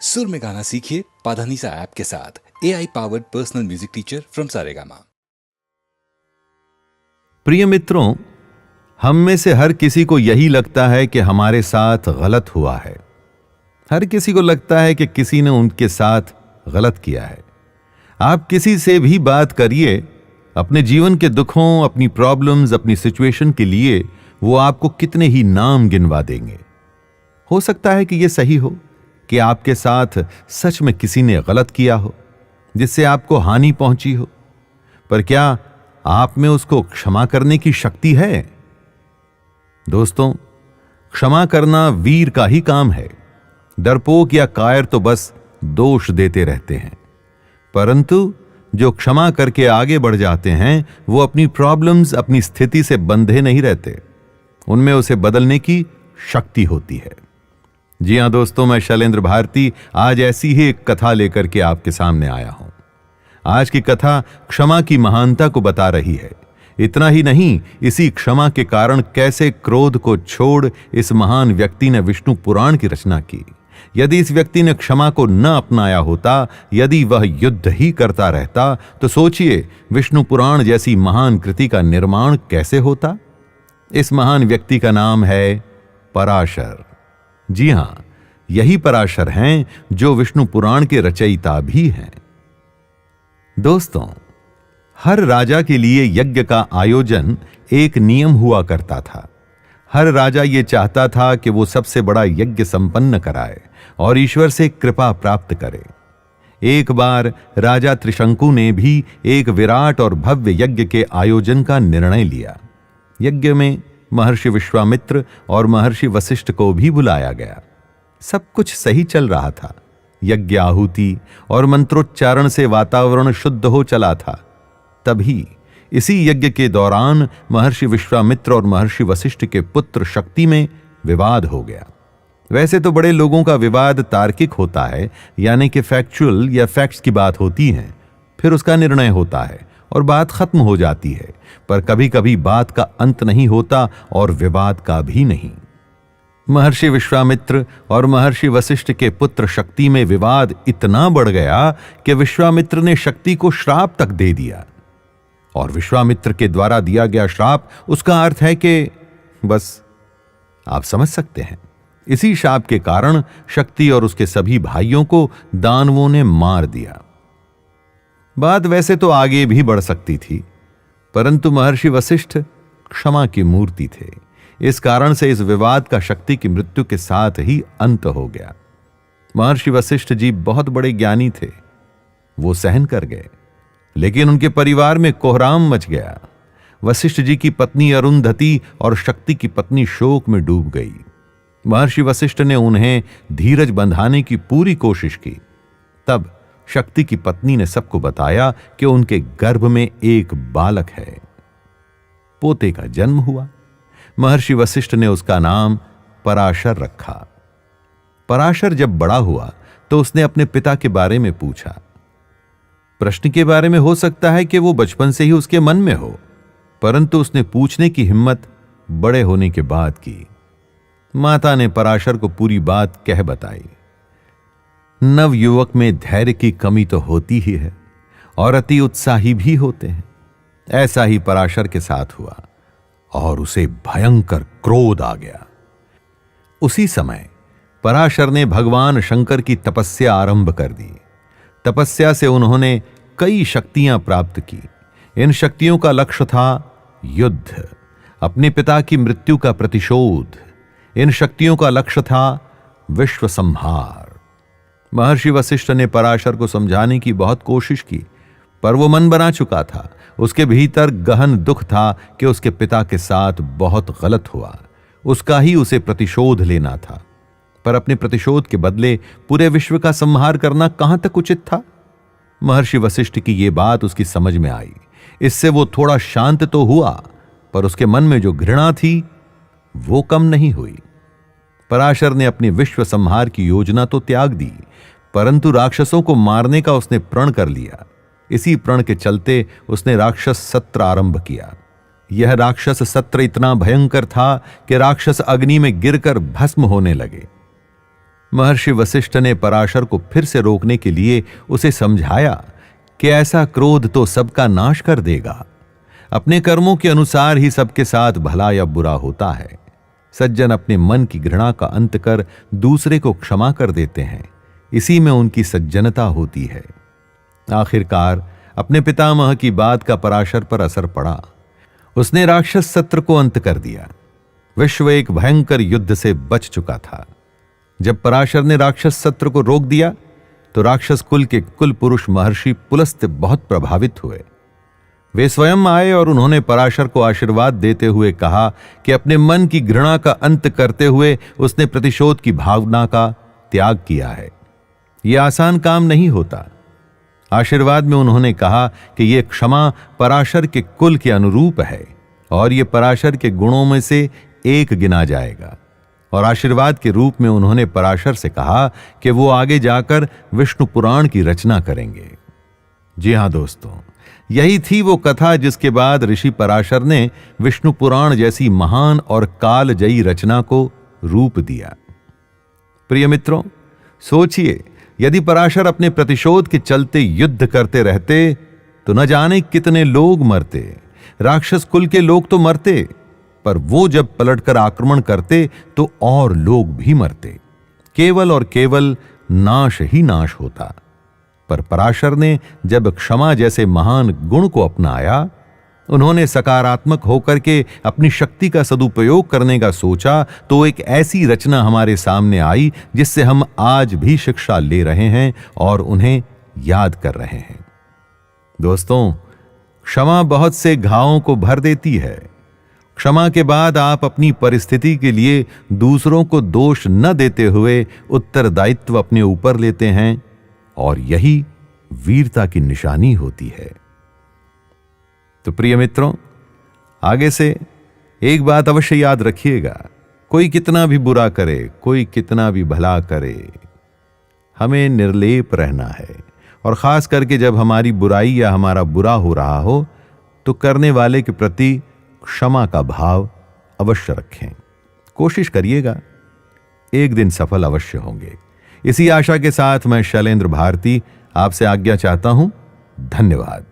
सुर में गाना सीखिए पाधानीसा ऐप के साथ। AI powered personal music teacher from Saregama. प्रिय मित्रों, हम में से हर किसी को यही लगता है कि हमारे साथ गलत हुआ है। हर किसी को लगता है कि किसी ने उनके साथ गलत किया है। आप किसी से भी बात करिए, अपने जीवन के दुखों, अपनी प्रॉब्लम्स, अपनी सिचुएशन के लिए वो आपको कितने ही नाम गिनवा देंगे। हो सकता है कि यह सही हो कि आपके साथ सच में किसी ने गलत किया हो, जिससे आपको हानि पहुंची हो, पर क्या आप में उसको क्षमा करने की शक्ति है? दोस्तों, क्षमा करना वीर का ही काम है। डरपोक या कायर तो बस दोष देते रहते हैं, परंतु जो क्षमा करके आगे बढ़ जाते हैं वो अपनी प्रॉब्लम्स, अपनी स्थिति से बंधे नहीं रहते। उनमें उसे बदलने की शक्ति होती है। जी हां दोस्तों, मैं शैलेंद्र भारती आज ऐसी ही एक कथा लेकर के आपके सामने आया हूं। आज की कथा क्षमा की महानता को बता रही है। इतना ही नहीं, इसी क्षमा के कारण कैसे क्रोध को छोड़ इस महान व्यक्ति ने विष्णु पुराण की रचना की। यदि इस व्यक्ति ने क्षमा को न अपनाया होता, यदि वह युद्ध ही करता रहता, तो सोचिए विष्णु पुराण जैसी महान कृति का निर्माण कैसे होता। इस महान व्यक्ति का नाम है पराशर। जी हां, यही पराशर हैं जो विष्णु पुराण के रचयिता भी हैं। दोस्तों, हर राजा के लिए यज्ञ का आयोजन एक नियम हुआ करता था। हर राजा यह चाहता था कि वो सबसे बड़ा यज्ञ संपन्न कराए और ईश्वर से कृपा प्राप्त करे। एक बार राजा त्रिशंकु ने भी एक विराट और भव्य यज्ञ के आयोजन का निर्णय लिया। यज्ञ में महर्षि विश्वामित्र और महर्षि वशिष्ठ को भी बुलाया गया। सब कुछ सही चल रहा था। यज्ञ आहुति और मंत्रोच्चारण से वातावरण शुद्ध हो चला था। तभी इसी यज्ञ के दौरान महर्षि विश्वामित्र और महर्षि वशिष्ठ के पुत्र शक्ति में विवाद हो गया। वैसे तो बड़े लोगों का विवाद तार्किक होता है, यानी कि फैक्चुअल या फैक्ट्स की बात होती है, फिर उसका निर्णय होता है और बात खत्म हो जाती है। पर कभी कभी बात का अंत नहीं होता और विवाद का भी नहीं। महर्षि विश्वामित्र और महर्षि वशिष्ठ के पुत्र शक्ति में विवाद इतना बढ़ गया कि विश्वामित्र ने शक्ति को श्राप तक दे दिया। और विश्वामित्र के द्वारा दिया गया श्राप, उसका अर्थ है कि बस आप समझ सकते हैं, इसी श्राप के कारण शक्ति और उसके सभी भाइयों को दानवों ने मार दिया। बात वैसे तो आगे भी बढ़ सकती थी, परंतु महर्षि वशिष्ठ क्षमा की मूर्ति थे। इस कारण से इस विवाद का शक्ति की मृत्यु के साथ ही अंत हो गया। महर्षि वशिष्ठ जी बहुत बड़े ज्ञानी थे। वो सहन कर गए, लेकिन उनके परिवार में कोहराम मच गया। वशिष्ठ जी की पत्नी अरुंधति और शक्ति की पत्नी शोक में डूब गई। महर्षि वशिष्ठ ने उन्हें धीरज बंधाने की पूरी कोशिश की। तब शक्ति की पत्नी ने सबको बताया कि उनके गर्भ में एक बालक है। पोते का जन्म हुआ। महर्षि वशिष्ठ ने उसका नाम पराशर रखा। पराशर जब बड़ा हुआ तो उसने अपने पिता के बारे में पूछा। प्रश्न के बारे में हो सकता है कि वो बचपन से ही उसके मन में हो, परंतु उसने पूछने की हिम्मत बड़े होने के बाद की। माता ने पराशर को पूरी बात कह बताई। नव युवक में धैर्य की कमी तो होती ही है और अति उत्साही भी होते हैं। ऐसा ही पराशर के साथ हुआ और उसे भयंकर क्रोध आ गया। उसी समय पराशर ने भगवान शंकर की तपस्या आरंभ कर दी। तपस्या से उन्होंने कई शक्तियां प्राप्त की। इन शक्तियों का लक्ष्य था युद्ध, अपने पिता की मृत्यु का प्रतिशोध। इन शक्तियों का लक्ष्य था विश्व संहार। महर्षि वशिष्ठ ने पराशर को समझाने की बहुत कोशिश की, पर वो मन बना चुका था। उसके भीतर गहन दुख था कि उसके पिता के साथ बहुत गलत हुआ। उसका ही उसे प्रतिशोध लेना था, पर अपने प्रतिशोध के बदले पूरे विश्व का संहार करना कहां तक उचित था। महर्षि वशिष्ठ की यह बात उसकी समझ में आई। इससे वो थोड़ा शांत तो हुआ, पर उसके मन में जो घृणा थी वो कम नहीं हुई। पराशर ने अपनी विश्व संहार की योजना तो त्याग दी, परंतु राक्षसों को मारने का उसने प्रण कर लिया। इसी प्रण के चलते उसने राक्षस सत्र आरंभ किया। यह राक्षस सत्र इतना भयंकर था कि राक्षस अग्नि में गिरकर भस्म होने लगे। महर्षि वशिष्ठ ने पराशर को फिर से रोकने के लिए उसे समझाया कि ऐसा क्रोध तो सबका नाश कर देगा। अपने कर्मों के अनुसार ही सबके साथ भला या बुरा होता है। सज्जन अपने मन की घृणा का अंत कर दूसरे को क्षमा कर देते हैं, इसी में उनकी सज्जनता होती है। आखिरकार अपने पितामह की बात का पराशर पर असर पड़ा। उसने राक्षस सत्र को अंत कर दिया। विश्व एक भयंकर युद्ध से बच चुका था। जब पराशर ने राक्षस सत्र को रोक दिया तो राक्षस कुल के कुल पुरुष महर्षि पुलस्त्य बहुत प्रभावित हुए। वे स्वयं आए और उन्होंने पराशर को आशीर्वाद देते हुए कहा कि अपने मन की घृणा का अंत करते हुए उसने प्रतिशोध की भावना का त्याग किया है। यह आसान काम नहीं होता। आशीर्वाद में उन्होंने कहा कि यह क्षमा पराशर के कुल के अनुरूप है और यह पराशर के गुणों में से एक गिना जाएगा। और आशीर्वाद के रूप में उन्होंने पराशर से कहा कि वो आगे जाकर विष्णु पुराण की रचना करेंगे। जी हां दोस्तों, यही थी वो कथा जिसके बाद ऋषि पराशर ने विष्णु पुराण जैसी महान और कालजयी रचना को रूप दिया। प्रिय मित्रों, सोचिए, यदि पराशर अपने प्रतिशोध के चलते युद्ध करते रहते तो न जाने कितने लोग मरते। राक्षस कुल के लोग तो मरते, पर वो जब पलटकर आक्रमण करते तो और लोग भी मरते। केवल और केवल नाश ही नाश होता। पर पराशर ने जब क्षमा जैसे महान गुण को अपनाया, उन्होंने सकारात्मक होकर के अपनी शक्ति का सदुपयोग करने का सोचा, तो एक ऐसी रचना हमारे सामने आई जिससे हम आज भी शिक्षा ले रहे हैं और उन्हें याद कर रहे हैं। दोस्तों, क्षमा बहुत से घावों को भर देती है। क्षमा के बाद आप अपनी परिस्थिति के लिए दूसरों को दोष न देते हुए उत्तरदायित्व अपने ऊपर लेते हैं और यही वीरता की निशानी होती है। तो प्रिय मित्रों, आगे से एक बात अवश्य याद रखिएगा, कोई कितना भी बुरा करे, कोई कितना भी भला करे, हमें निर्लेप रहना है। और खास करके जब हमारी बुराई या हमारा बुरा हो रहा हो तो करने वाले के प्रति क्षमा का भाव अवश्य रखें। कोशिश करिएगा, एक दिन सफल अवश्य होंगे। इसी आशा के साथ मैं शैलेंद्र भारती आपसे आज्ञा चाहता हूं। धन्यवाद।